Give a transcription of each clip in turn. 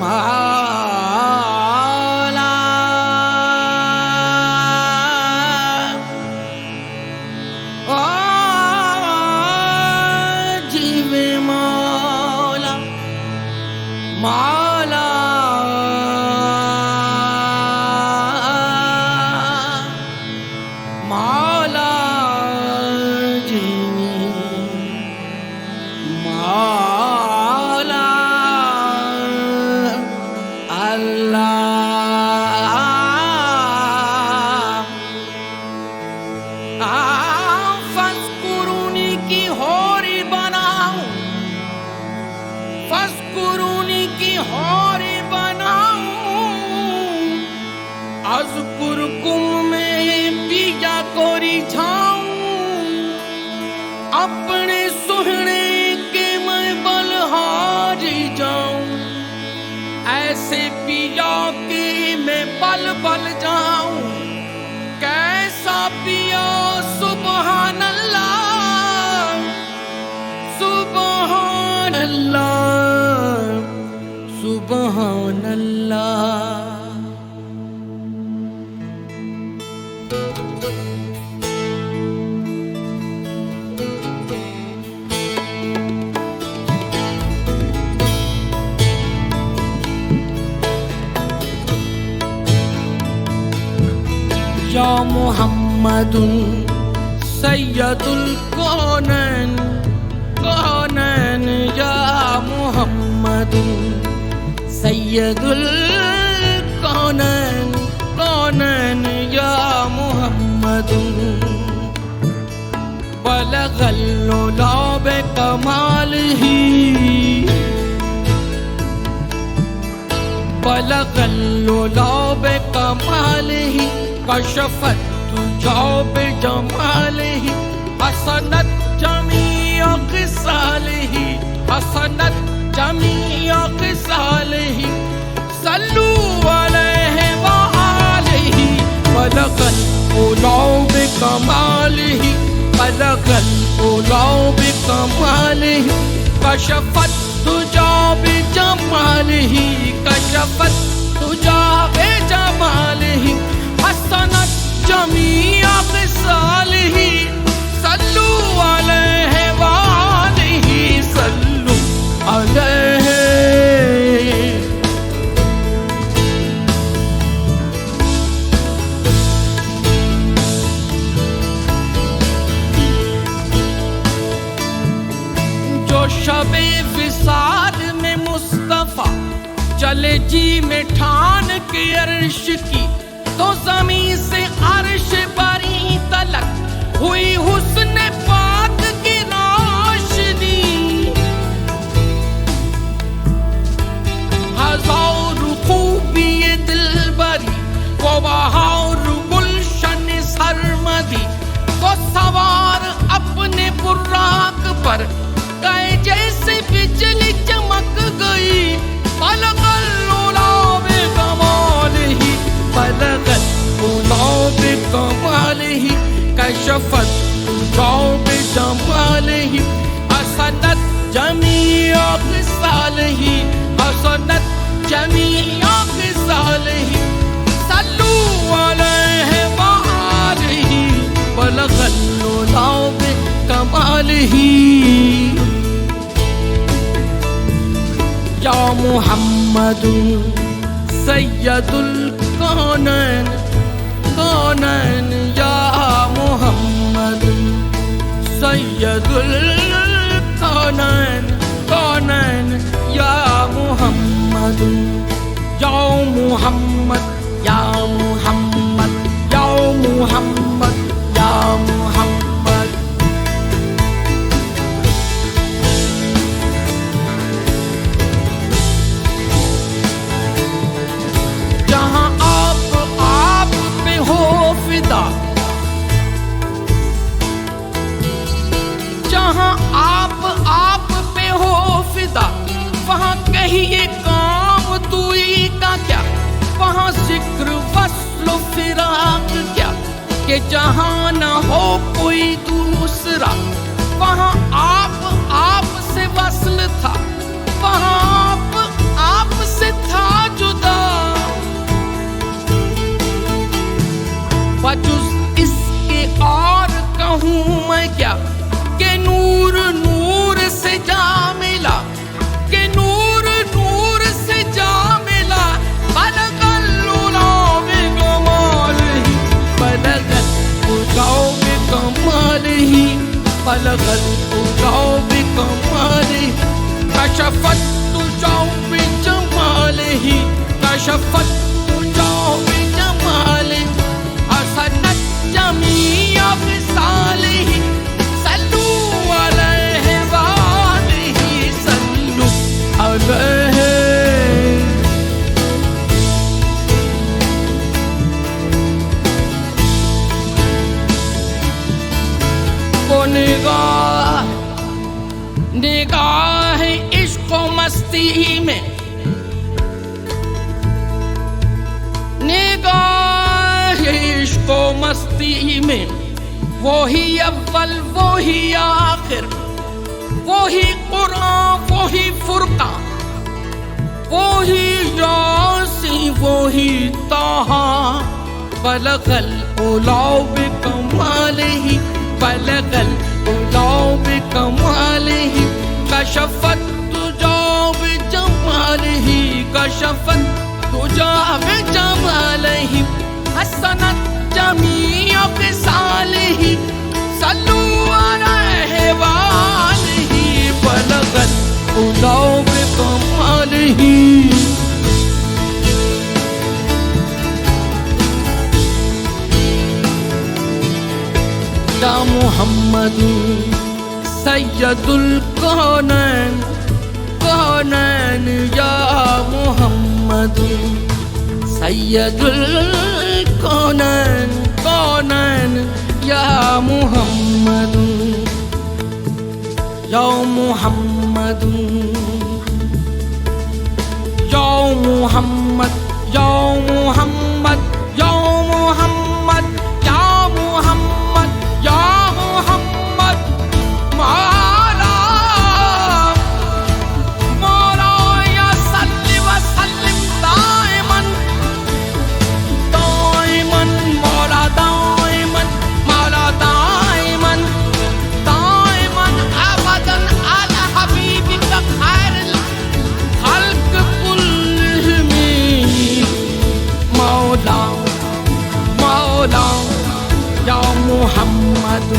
मौला ओ जीवे मौला मौला मौला जीवे मौला अल्लाह फस्कुरूनी की होरी बनाऊं फस्कुरूनी की होरी बनाऊं अज़कुरकुम में पिया को रिझाऊं अपने सुहने के मैं बलहारी जाऊं ऐसे पिया के मैं बल बल जाऊं कैसा पिया सुबहान अल्लाह सुबहान अल्लाह सुबहान अल्लाह। या मुहम्मदुन सय्यदुल कौनैन कौनैन या मुहम्मदुन सय्यदुल कौनैन कौनैन या मुहम्मदुन बलगल उला बिकमालिही बलगल उला बिकमालिही कशफत तुझा बिजमालिही हसनत जमीअ ख़िसालिही हसनत जमीअ ख़िसालिही सल्लू अलैहि व आलिही बलगल उला बिकमालिही बलगल उला बिकमालिही कशफत तुझा बिजमालिही कशफत तुझा बिजमालिही हसनत जमीअ ख़िसालिही सल्लू अलैहि व आलिही सल्लू अलैहि। जो शबे विसाल में मुस्तफा चले जी में ठान के अर्श की तो ज़मीन से अर्श बरी तलक हुई हुस्न पाक की रोशनी हजार खूबी ये दिलबरी वो बहार गुलशन सरमदी वो सवार अपने बुर्राक पर गए जैसे बिजली चमक गई बलगल उला बिकमालिही बलगल उला बिकमालिही कशफत तुझा बिजमालिही हसनत जमीअ ख़िसालिही हसनत जमीअ ख़िसालिही सल्लू अलैहि व आलिही बलगल उला बिकमालिही। या मुहम्मदुन सय्यदुल कौनैन कौनैन या मुहम्मदुन सय्यदुल कौनैन कौनैन या मुहम्मदुन या मुहम्मद या मुहम्मद या मुहम्मद या मुहम्मद। जहाँ आप पे हो फिदा जहाँ आप पे हो फिदा वहाँ कहिए काम दूरी का क्या वहाँ जिक्र वस्ल फिराक क्या कि जहाँ न हो कोई दूसरा वहाँ आप से वस्ल था वहाँ आप से था मस्ती में, निगाह इश्को मस्ती में, वो ही अव्वल वो ही आखिर, वो ही कुरान वो ही फुरकान, वो ही यासीन वो ही ताहा। बलगल उलाओ बिकमालिही, बलगल उलाओ बिकमालिही, कशफत तुजा बिजमालिही, कशफत तुजा बिजमालिही, हसनत जमीअ ख़िसालिही, सल्लू अलैहि वालिही, बलगल उलाओ बिकमालिही। या मुहम्मद सय्यदुल कौनैन, कौनैन या मुहम्मद सय्यदुल कौनैन, कौनैन या मुहम्मद, या मुहम्मद, या मुहम्मद, या मुहम्मद, या मुहम्मद, या मुहम्मद, या मुहम्मद, मौला मौला या सल्लि व सल्लिम दाइमन, दाइमन मौला दाइमन, मौला दाइमन, दाइमन अबदन अला हबीबिका खैरुल खल्क कुल्लिहिम, मौला मौला या मुहम्मद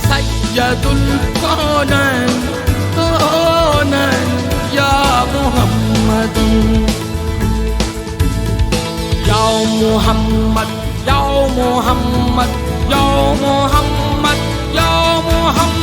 सय्यदुल कौनैन, कौनैन या मुहम्मद, या मुहम्मद, या मुहम्मद, या मुहम्मद, या मुहम्मद।